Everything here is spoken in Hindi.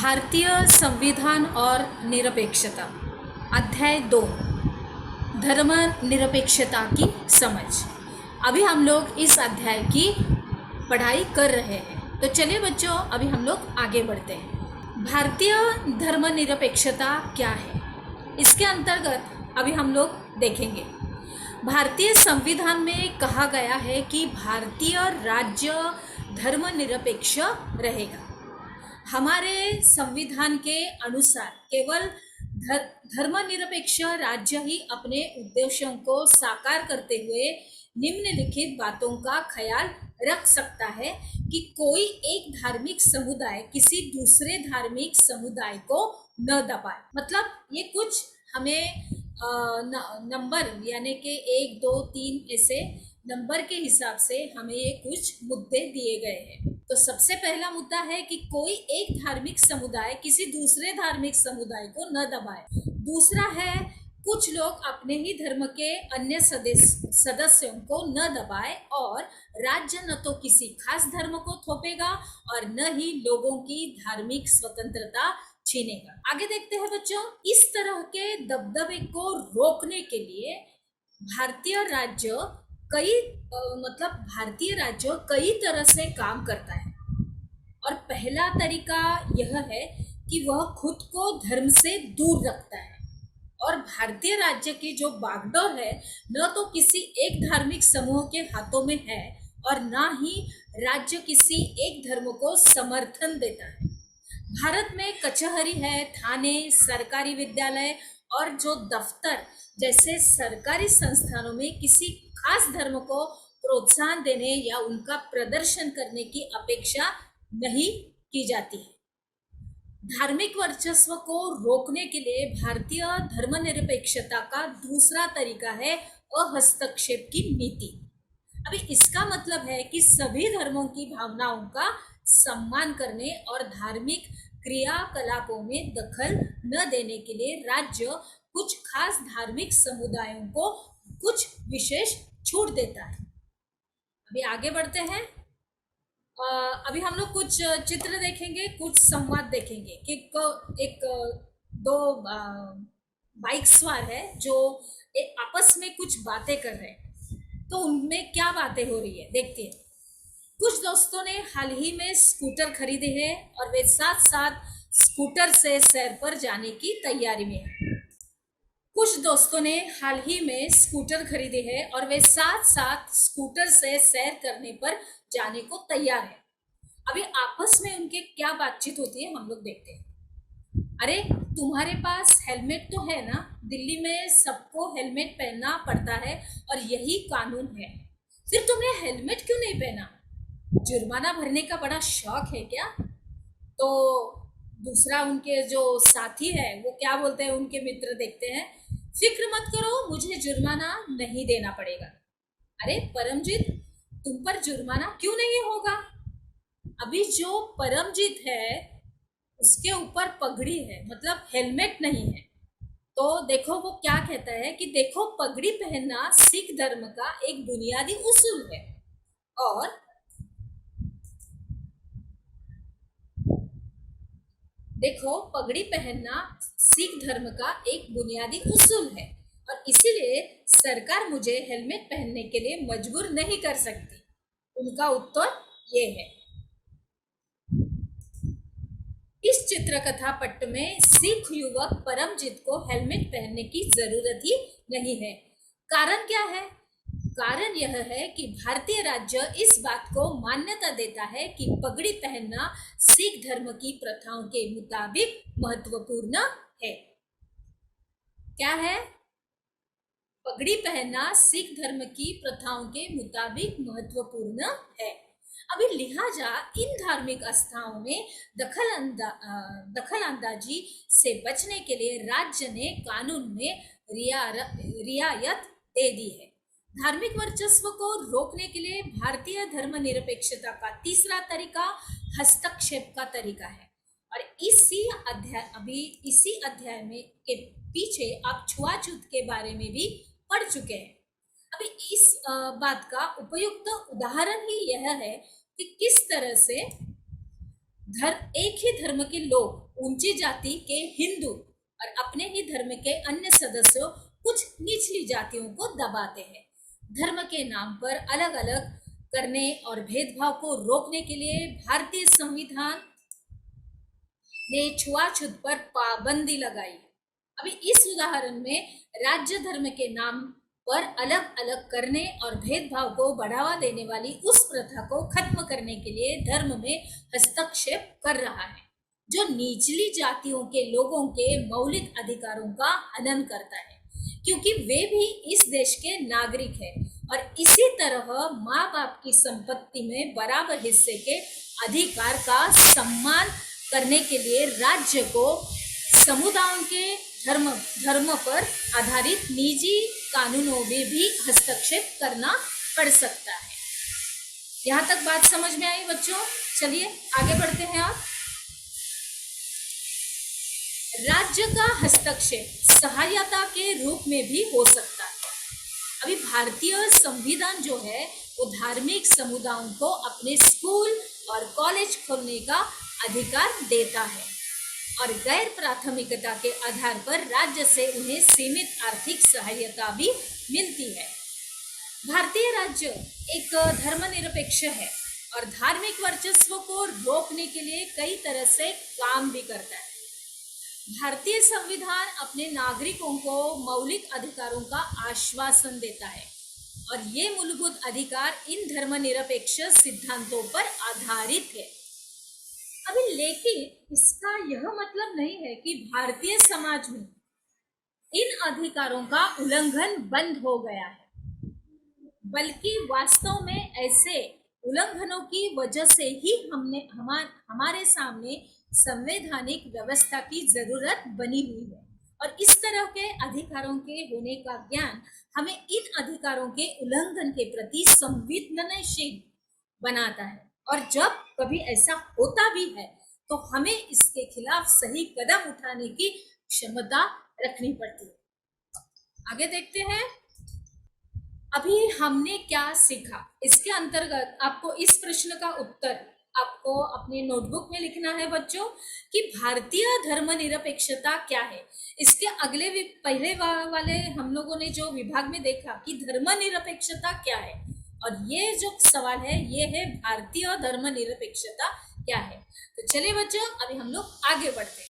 भारतीय संविधान और निरपेक्षता। अध्याय 2, धर्मनिरपेक्षता की समझ। अभी हम लोग इस अध्याय की पढ़ाई कर रहे हैं, तो चलिए बच्चों अभी हम लोग आगे बढ़ते हैं। भारतीय धर्मनिरपेक्षता क्या है, इसके अंतर्गत अभी हम लोग देखेंगे। भारतीय संविधान में कहा गया है कि भारतीय राज्य धर्मनिरपेक्ष रहेगा। हमारे संविधान के अनुसार केवल धर्मनिरपेक्ष राज्य ही अपने उद्देश्यों को साकार करते हुए निम्नलिखित बातों का ख्याल रख सकता है कि कोई एक धार्मिक समुदाय किसी दूसरे धार्मिक समुदाय को न दबाए। मतलब ये कुछ हमें नंबर यानी कि 1 2 3 ऐसे नंबर के हिसाब से हमें ये कुछ मुद्दे दिए गए हैं। तो सबसे पहला मुद्दा है कि कोई एक धार्मिक समुदाय किसी दूसरे धार्मिक समुदाय को न दबाए। दूसरा है कुछ लोग अपने ही धर्म के अन्य सदस्यों को न दबाए, और राज्य न तो किसी खास धर्म को थोपेगा और न ही लोगों की धार्मिक स्वतंत्रता छीनेगा। आगे देखते हैं बच्चों, इस तरह के दबदबे को रोकने के लिए भारतीय राज्य कई तरह से काम करता है। और पहला तरीका यह है कि वह खुद को धर्म से दूर रखता है, और भारतीय राज्य की जो बागडोर है न तो किसी एक धार्मिक समूह के हाथों में है और न ही राज्य किसी एक धर्म को समर्थन देता है। भारत में कचहरी है, थाने, सरकारी विद्यालय और जो दफ्तर जैसे सरकारी संस्थानों में किसी खास धर्म को प्रोत्साहन देने या उनका प्रदर्शन करने की अपेक्षा नहीं की जाती है। धार्मिक वर्चस्व को रोकने के लिए भारतीय धर्मनिरपेक्षता का दूसरा तरीका है अहस्तक्षेप की नीति। अभी इसका मतलब है कि सभी धर्मों की भावनाओं का सम्मान करने और धार्मिक क्रियाकलापों में दखल न देने के लिए राज्य कुछ खास धार्मिक समुदायों को कुछ विशेष छूट देता है। अभी आगे बढ़ते हैं। अभी हम लोग कुछ चित्र देखेंगे, कुछ संवाद देखेंगे कि एक दो बाइक सवार है जो आपस में कुछ बातें कर रहे हैं। तो उनमें क्या बातें हो रही है देखते हैं। कुछ दोस्तों ने हाल ही में स्कूटर खरीदे हैं और वे साथ साथ स्कूटर से सैर पर जाने की तैयारी में हैं। कुछ दोस्तों ने हाल ही में स्कूटर खरीदे हैं और वे साथ साथ स्कूटर से सैर करने पर जाने को तैयार है। अभी आपस में उनके क्या बातचीत होती है हम लोग देखते हैं। अरे तुम्हारे पास हेलमेट तो है ना? दिल्ली में सबको हेलमेट पहनना पड़ता है और यही कानून है, फिर तुमने हेलमेट क्यों नहीं पहना? जुर्माना भरने का बड़ा शौक है क्या? तो दूसरा उनके जो साथी है वो क्या बोलते हैं, उनके मित्र देखते हैं, फिक्र मत करो, मुझे जुर्माना नहीं देना पड़ेगा। अरे परमजीत, तुम पर जुर्माना क्यों नहीं होगा? अभी जो परमजीत है उसके ऊपर पगड़ी है, मतलब हेलमेट नहीं है। तो देखो वो क्या कहता है कि देखो पगड़ी पहनना सिख धर्म का एक बुनियादी उसूल है, और देखो पगड़ी पहनना सिख धर्म का एक बुनियादी उसूल है और इसीलिए सरकार मुझे हेलमेट पहनने के लिए मजबूर नहीं कर सकती। उनका उत्तर ये है। इस चित्रकथा पट्ट में सिख युवक परमजीत को हेलमेट पहनने की जरूरत ही नहीं है। कारण क्या है? कारण यह है कि भारतीय राज्य इस बात को मान्यता देता है कि पगड़ी पहनना सिख धर्म की प्रथाओं के मुताबिक महत्वपूर्ण है। क्या है? पगड़ी पहनना सिख धर्म की प्रथाओं के मुताबिक महत्वपूर्ण है। अभी लिहाजा इन धार्मिक आस्थाओं में दखलंदाजी से बचने के लिए राज्य ने कानून में रियायत दे दी है। धार्मिक वर्चस्व को रोकने के लिए भारतीय धर्मनिरपेक्षता का तीसरा तरीका हस्तक्षेप का तरीका है, और इसी अध्याय में के पीछे आप छुआछूत के बारे में भी पढ़ चुके हैं। अभी इस बात का उपयुक्त उदाहरण ही यह है कि किस तरह से एक ही धर्म के लोग ऊंची जाति के हिंदू और अपने ही धर्म के अन्य सदस्यों कुछ निचली जातियों को दबाते हैं। धर्म के नाम पर अलग अलग करने और भेदभाव को रोकने के लिए भारतीय संविधान ने छुआछूत पर पाबंदी लगाई। अभी इस उदाहरण में राज्य धर्म के नाम पर अलग अलग करने और भेदभाव को बढ़ावा देने वाली उस प्रथा को खत्म करने के लिए धर्म में हस्तक्षेप कर रहा है, जो निचली जातियों के लोगों के मौलिक अधिकारों का हनन करता है, क्योंकि वे भी इस देश के नागरिक हैं और इसी तरह माँ बाप की संपत्ति में बराबर हिस्से के अधिकार का सम्मान करने के लिए राज्य को समुदायों के धर्म पर आधारित निजी कानूनों में भी हस्तक्षेप करना पड़ सकता है। यहाँ तक बात समझ में आई बच्चों? चलिए आगे बढ़ते हैं। आप राज्य का हस्तक्षेप सहायता के रूप में भी हो सकता है। अभी भारतीय संविधान जो है वो धार्मिक समुदायों को अपने स्कूल और कॉलेज खोलने का अधिकार देता है और गैर प्राथमिकता के आधार पर राज्य से उन्हें सीमित आर्थिक सहायता भी मिलती है। भारतीय राज्य एक धर्मनिरपेक्ष है और धार्मिक वर्चस्व को रोकने के लिए कई तरह से काम भी करता है। भारतीय संविधान अपने नागरिकों को मौलिक अधिकारों का आश्वासन देता है और ये मूलभूत अधिकार इन धर्मनिरपेक्ष सिद्धांतों पर आधारित है। अभी लेकिन इसका यह मतलब नहीं है कि भारतीय समाज में इन अधिकारों का उल्लंघन बंद हो गया है, बल्कि वास्तव में ऐसे उल्लंघनों की वजह से ही हमारे सामने संवैधानिक व्यवस्था की जरूरत बनी हुई है और इस तरह के अधिकारों के होने का ज्ञान हमें इन अधिकारों के उल्लंघन के प्रति संवेदनशील बनाता है और जब कभी ऐसा होता भी है तो हमें इसके खिलाफ सही कदम उठाने की क्षमता रखनी पड़ती है। आगे देखते हैं अभी हमने क्या सीखा। इसके अंतर्गत आपको इस प्रश्न का उत्तर आपको अपने नोटबुक में लिखना है बच्चों कि भारतीय धर्मनिरपेक्षता क्या है। इसके अगले पहले वाले हम लोगों ने जो विभाग में देखा कि धर्मनिरपेक्षता क्या है और ये जो सवाल है ये है भारतीय धर्मनिरपेक्षता क्या है। तो चलिए बच्चों अभी हम लोग आगे बढ़ते हैं।